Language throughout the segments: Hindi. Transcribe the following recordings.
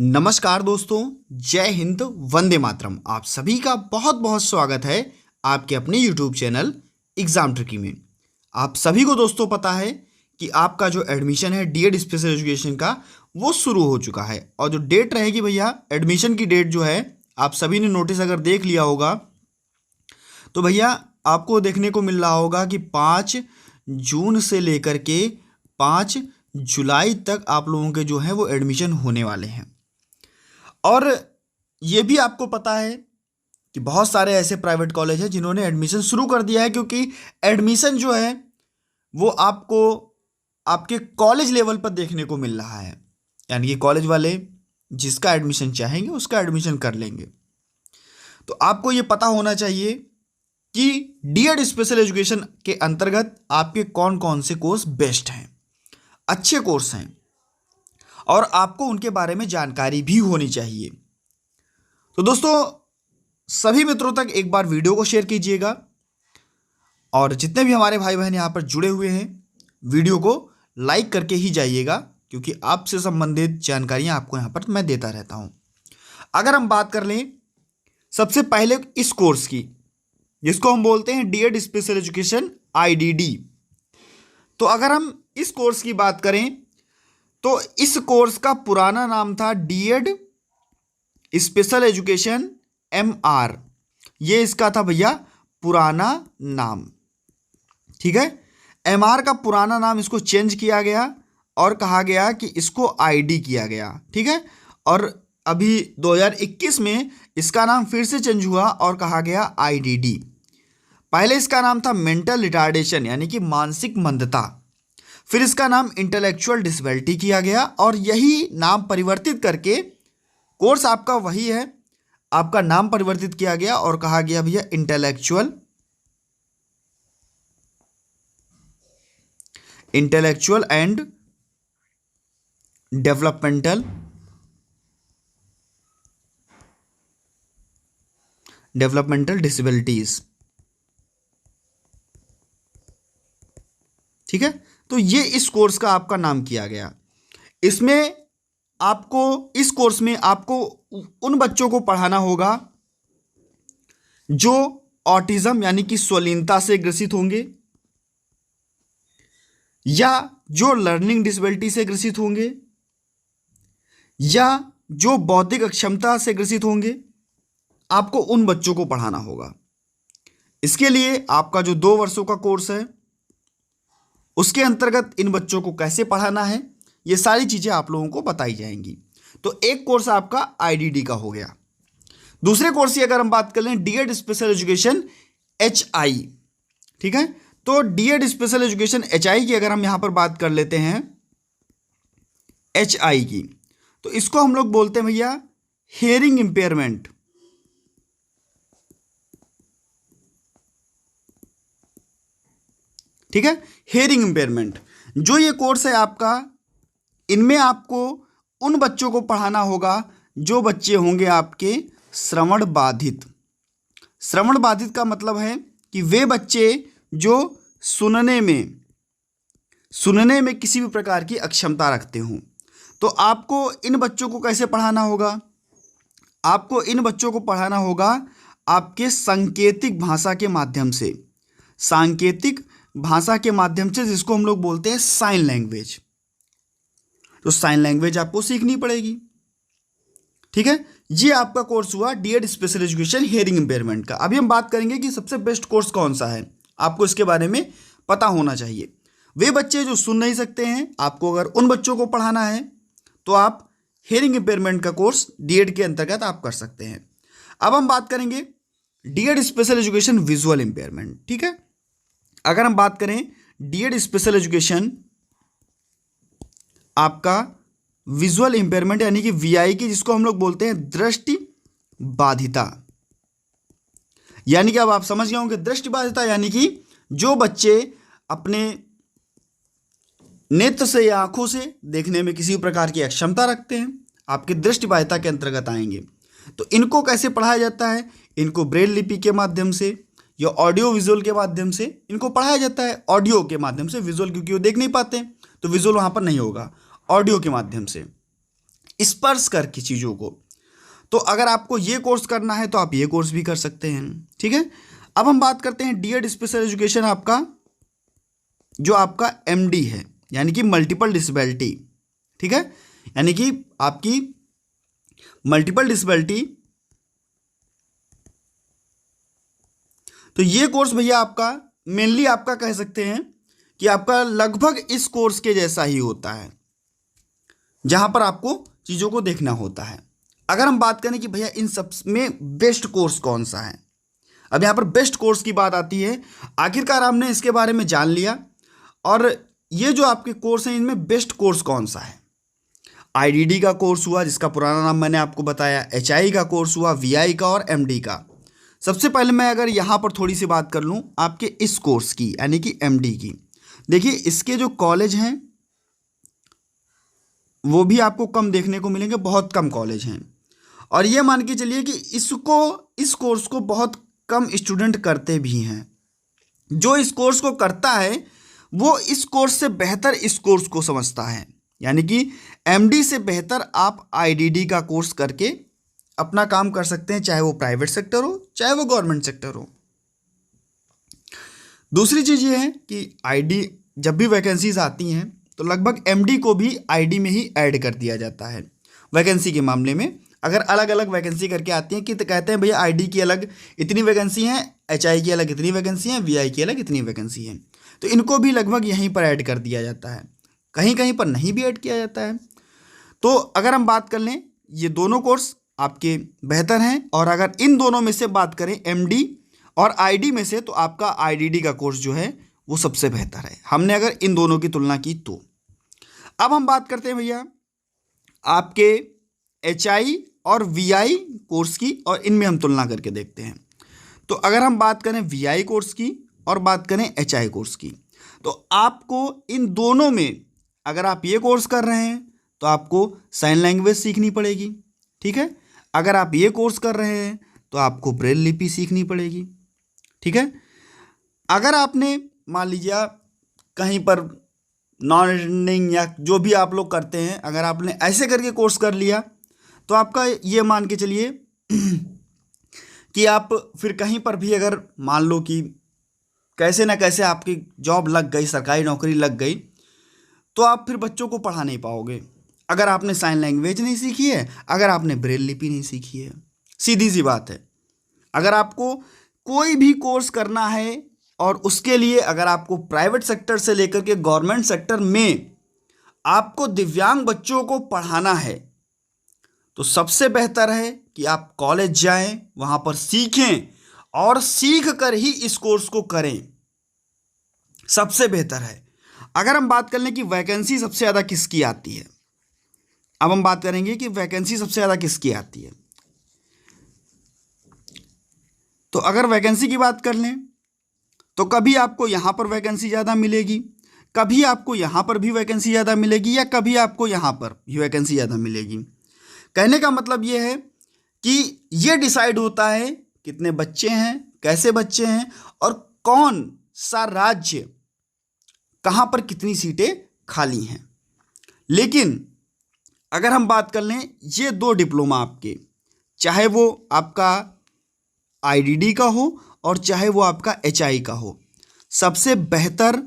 नमस्कार दोस्तों, जय हिंद, वंदे मातरम। आप सभी का बहुत बहुत स्वागत है आपके अपने YouTube चैनल एग्जाम ट्रिकी में। आप सभी को दोस्तों पता है कि आपका जो एडमिशन है डीएड स्पेशल एजुकेशन का वो शुरू हो चुका है और जो डेट रहेगी भैया, एडमिशन की डेट जो है आप सभी ने नोटिस अगर देख लिया होगा तो भैया आपको देखने को मिल रहा होगा कि 5 जून से लेकर के 5 जुलाई तक आप लोगों के जो है वो एडमिशन होने वाले हैं। और ये भी आपको पता है कि बहुत सारे ऐसे प्राइवेट कॉलेज हैं जिन्होंने एडमिशन शुरू कर दिया है, क्योंकि एडमिशन जो है वो आपको आपके कॉलेज लेवल पर देखने को मिल रहा है। यानी कि कॉलेज वाले जिसका एडमिशन चाहेंगे उसका एडमिशन कर लेंगे। तो आपको ये पता होना चाहिए कि डीएड स्पेशल एजुकेशन के अंतर्गत आपके कौन कौन से कोर्स बेस्ट हैं, अच्छे कोर्स हैं, और आपको उनके बारे में जानकारी भी होनी चाहिए। तो दोस्तों सभी मित्रों तक एक बार वीडियो को शेयर कीजिएगा और जितने भी हमारे भाई बहन यहाँ पर जुड़े हुए हैं वीडियो को लाइक करके ही जाइएगा, क्योंकि आपसे संबंधित जानकारियाँ आपको यहाँ पर मैं देता रहता हूँ। अगर हम बात कर लें सबसे पहले इस कोर्स की, जिसको हम बोलते हैं डीएड स्पेशल एजुकेशन आईडीडी, तो अगर हम इस कोर्स की बात करें तो इस कोर्स का पुराना नाम था डीएड स्पेशल एजुकेशन एमआर। ये इसका था भैया पुराना नाम, ठीक है। एमआर का पुराना नाम इसको चेंज किया गया और कहा गया कि इसको आईडी किया गया, ठीक है। और अभी 2021 में इसका नाम फिर से चेंज हुआ और कहा गया आईडीडी। पहले इसका नाम था मेंटल रिटार्डेशन यानी कि मानसिक मंदता, फिर इसका नाम इंटेलेक्चुअल डिसेबिलिटी किया गया और यही नाम परिवर्तित करके कोर्स आपका वही है, आपका नाम परिवर्तित किया गया और कहा गया भैया इंटेलेक्चुअल एंड डेवलपमेंटल डिसेबिलिटीज, ठीक है। तो ये इस कोर्स का आपका नाम किया गया। इसमें आपको इस कोर्स में आपको उन बच्चों को पढ़ाना होगा जो ऑटिज्म यानी कि स्वलीनता से ग्रसित होंगे या जो लर्निंग डिसेबिलिटी से ग्रसित होंगे या जो बौद्धिक अक्षमता से ग्रसित होंगे। आपको उन बच्चों को पढ़ाना होगा। इसके लिए आपका जो 2 वर्षों का कोर्स है उसके अंतर्गत इन बच्चों को कैसे पढ़ाना है ये सारी चीज़ें आप लोगों को बताई जाएंगी। तो एक कोर्स आपका आईडीडी का हो गया। दूसरे कोर्स की अगर हम बात कर लें डीएड स्पेशल एजुकेशन एचआई, ठीक है। तो डीएड स्पेशल एजुकेशन एचआई की अगर हम यहां पर बात कर लेते हैं एचआई की, तो इसको हम लोग बोलते हैं भैया हियरिंग इंपेयरमेंट, ठीक है। हियरिंग इंपेयरमेंट जो ये कोर्स है आपका, इनमें आपको उन बच्चों को पढ़ाना होगा जो बच्चे होंगे आपके श्रवण बाधित। श्रवण बाधित का मतलब है कि वे बच्चे जो सुनने में किसी भी प्रकार की अक्षमता रखते हों। तो आपको इन बच्चों को कैसे पढ़ाना होगा? आपको इन बच्चों को पढ़ाना होगा आपके सांकेतिक भाषा के माध्यम से, सांकेतिक भाषा के माध्यम से, जिसको हम लोग बोलते हैं साइन लैंग्वेज। तो साइन लैंग्वेज आपको सीखनी पड़ेगी, ठीक है। ये आपका कोर्स हुआ DEd special education hearing impairment का। अभी हम बात करेंगे कि सबसे बेस्ट कोर्स कौन सा है, आपको इसके बारे में पता होना चाहिए। वे बच्चे जो सुन नहीं सकते हैं, आपको अगर उन बच्चों को पढ़ाना है तो आप हियरिंग इंपेयरमेंट का कोर्स डीएड के अंतर्गत आप कर सकते हैं। अब हम बात करेंगे DEd special education visual impairment, ठीक है। अगर हम बात करें डीएड स्पेशल एजुकेशन आपका विजुअल इंपेयरमेंट यानी कि वीआई की, जिसको हम लोग बोलते हैं दृष्टि बाधिता, यानी कि अब आप समझ गए होंगे दृष्टि बाधिता यानी कि जो बच्चे अपने नेत्र से या आंखों से देखने में किसी प्रकार की अक्षमता रखते हैं, आपकी दृष्टि बाधिता के अंतर्गत आएंगे। तो इनको कैसे पढ़ाया जाता है? इनको ब्रेल लिपि के माध्यम से या ऑडियो विजुअल के माध्यम से इनको पढ़ाया जाता है। ऑडियो के माध्यम से, विजुअल क्योंकि वो देख नहीं पाते तो विजुअल वहाँ पर नहीं होगा, ऑडियो के माध्यम से स्पर्श करके चीज़ों को। तो अगर आपको ये कोर्स करना है तो आप ये कोर्स भी कर सकते हैं, ठीक है। अब हम बात करते हैं डीएड स्पेशल एजुकेशन, आपका जो आपका एमडी है, यानी कि मल्टीपल डिसेबिलिटी, ठीक है, यानी कि आपकी मल्टीपल डिसेबिलिटी। तो ये कोर्स भैया आपका मेनली आपका कह सकते हैं कि आपका लगभग इस कोर्स के जैसा ही होता है, जहां पर आपको चीज़ों को देखना होता है। अगर हम बात करें कि भैया इन सब में बेस्ट कोर्स कौन सा है, अब यहाँ पर बेस्ट कोर्स की बात आती है। आखिरकार हमने इसके बारे में जान लिया, और ये जो आपके कोर्स हैं इनमें बेस्ट कोर्स कौन सा है। आईडीडी का कोर्स हुआ, जिसका पुराना नाम मैंने आपको बताया, एचआई का कोर्स हुआ, वीआई का और एमडी का। सबसे पहले मैं अगर यहाँ पर थोड़ी सी बात कर लूँ आपके इस कोर्स की, यानी कि एमडी की। देखिए इसके जो कॉलेज हैं वो भी आपको कम देखने को मिलेंगे, बहुत कम कॉलेज हैं। और ये मान के चलिए कि इस कोर्स को बहुत कम स्टूडेंट करते भी हैं। जो इस कोर्स को करता है वो इस कोर्स से बेहतर इस कोर्स को समझता है, यानी कि एमडी से बेहतर आप आईडीडी का कोर्स करके अपना काम कर सकते हैं, चाहे वो प्राइवेट सेक्टर हो चाहे वो गवर्नमेंट सेक्टर हो। दूसरी चीज़ ये है कि आईडी जब भी वैकेंसीज आती हैं तो लगभग एमडी को भी आईडी में ही ऐड कर दिया जाता है। वैकेंसी के मामले में अगर अलग अलग वैकेंसी करके आती हैं कि तो कहते हैं भैया आईडी की अलग इतनी वैकेंसी हैं, एचआई की अलग इतनी वैकेंसी हैं, वीआई की अलग इतनी वैकेंसी हैं, तो इनको भी लगभग यहीं पर ऐड कर दिया जाता है। कहीं कहीं पर नहीं भी ऐड किया जाता है। तो अगर हम बात कर लें, ये दोनों कोर्स आपके बेहतर हैं, और अगर इन दोनों में से बात करें एमडी और आईडी में से, तो आपका आईडीडी का कोर्स जो है वो सबसे बेहतर है, हमने अगर इन दोनों की तुलना की तो। अब हम बात करते हैं भैया आपके एचआई और वीआई कोर्स की, और इनमें हम तुलना करके देखते हैं। तो अगर हम बात करें वीआई कोर्स की और बात करें एचआई कोर्स की, तो आपको इन दोनों में अगर आप ये कोर्स कर रहे हैं तो आपको साइन लैंग्वेज सीखनी पड़ेगी, ठीक है। अगर आप ये कोर्स कर रहे हैं तो आपको ब्रेल लिपि सीखनी पड़ेगी, ठीक है। अगर आपने मान लीजिए कहीं पर नॉन अटेंडिंग या जो भी आप लोग करते हैं, अगर आपने ऐसे करके कोर्स कर लिया तो आपका ये मान के चलिए कि आप फिर कहीं पर भी अगर मान लो कि कैसे ना कैसे आपकी जॉब लग गई, सरकारी नौकरी लग गई, तो आप फिर बच्चों को पढ़ा नहीं पाओगे अगर आपने साइन लैंग्वेज नहीं सीखी है, अगर आपने ब्रेल लिपि नहीं सीखी है। सीधी सी बात है। अगर आपको कोई भी कोर्स करना है और उसके लिए अगर आपको प्राइवेट सेक्टर से लेकर के गवर्नमेंट सेक्टर में आपको दिव्यांग बच्चों को पढ़ाना है, तो सबसे बेहतर है कि आप कॉलेज जाएं, वहां पर सीखें और सीख कर ही इस कोर्स को करें, सबसे बेहतर है। अगर हम बात कर लें कि वैकेंसी सबसे ज़्यादा किसकी आती है, अब हम बात करेंगे कि वैकेंसी सबसे ज़्यादा किसकी आती है। तो अगर वैकेंसी की बात कर लें तो कभी आपको यहाँ पर वैकेंसी ज़्यादा मिलेगी, कभी आपको यहाँ पर भी वैकेंसी ज़्यादा मिलेगी, या कभी आपको यहाँ पर भी वैकेंसी ज़्यादा मिलेगी। कहने का मतलब ये है कि ये डिसाइड होता है कितने बच्चे हैं, कैसे बच्चे हैं, और कौन सा राज्य कहाँ पर कितनी सीटें खाली हैं। लेकिन अगर हम बात कर लें ये दो डिप्लोमा आपके, चाहे वो आपका आईडीडी का हो और चाहे वो आपका एचआई का हो, सबसे बेहतर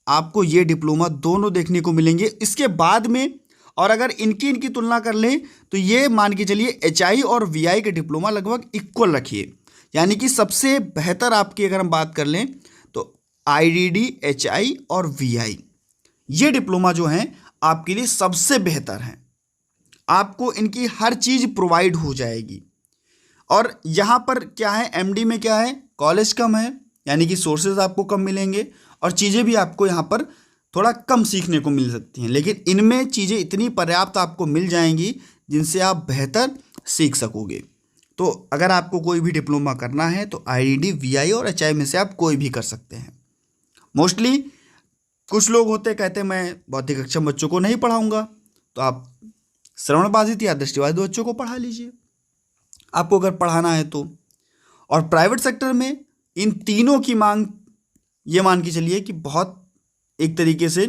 आपको ये डिप्लोमा दोनों देखने को मिलेंगे। इसके बाद में और अगर इनकी तुलना कर लें तो ये मान के चलिए एचआई और वीआई के डिप्लोमा लगभग इक्वल रखिए, यानी कि सबसे बेहतर आपकी अगर हम बात कर लें तो आईडीडी, एचआई और वीआई ये डिप्लोमा जो हैं आपके लिए सबसे बेहतर हैं। आपको इनकी हर चीज़ प्रोवाइड हो जाएगी। और यहाँ पर क्या है, एमडी में क्या है, कॉलेज कम है, यानी कि सोर्सेज आपको कम मिलेंगे और चीज़ें भी आपको यहाँ पर थोड़ा कम सीखने को मिल सकती हैं। लेकिन इनमें चीज़ें इतनी पर्याप्त आपको मिल जाएंगी जिनसे आप बेहतर सीख सकोगे। तो अगर आपको कोई भी डिप्लोमा करना है तो आईडीडी, वीआई और एचआई में से आप कोई भी कर सकते हैं। मोस्टली कुछ लोग होते कहते हैं मैं बौद्धिक अक्षम बच्चों को नहीं पढ़ाऊँगा, तो आप श्रवण बाधित या दृष्टिबाधित बच्चों को पढ़ा लीजिए, आपको अगर पढ़ाना है तो। और प्राइवेट सेक्टर में इन तीनों की मांग ये मान के चलिए कि बहुत एक तरीके से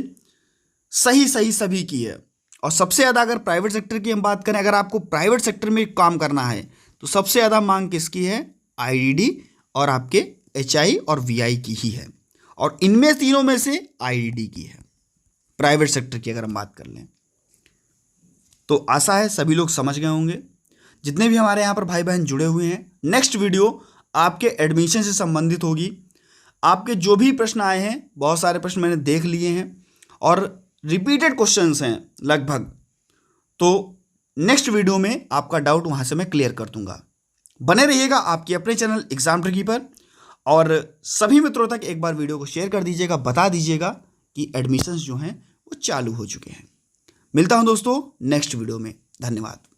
सही सभी की है। और सबसे ज़्यादा अगर प्राइवेट सेक्टर की हम बात करें, अगर आपको प्राइवेट सेक्टर में काम करना है तो सबसे ज़्यादा मांग किसकी है? आईडीडी और आपके एचआई और वीआई की ही है। और इनमें तीनों में से आईडीडी की है प्राइवेट सेक्टर की अगर हम बात कर लें तो। आशा है सभी लोग समझ गए होंगे। जितने भी हमारे यहाँ पर भाई बहन जुड़े हुए हैं, नेक्स्ट वीडियो आपके एडमिशन से संबंधित होगी। आपके जो भी प्रश्न आए हैं, बहुत सारे प्रश्न मैंने देख लिए हैं और रिपीटेड क्वेश्चंस हैं लगभग, तो नेक्स्ट वीडियो में आपका डाउट वहाँ से मैं क्लियर कर दूंगा। बने रहिएगा आपके अपने चैनल एग्जाम ट्रिकी पर और सभी मित्रों तक एक बार वीडियो को शेयर कर दीजिएगा, बता दीजिएगा कि एडमिशन्स जो हैं वो चालू हो चुके हैं। मिलता हूं दोस्तों नेक्स्ट वीडियो में। धन्यवाद।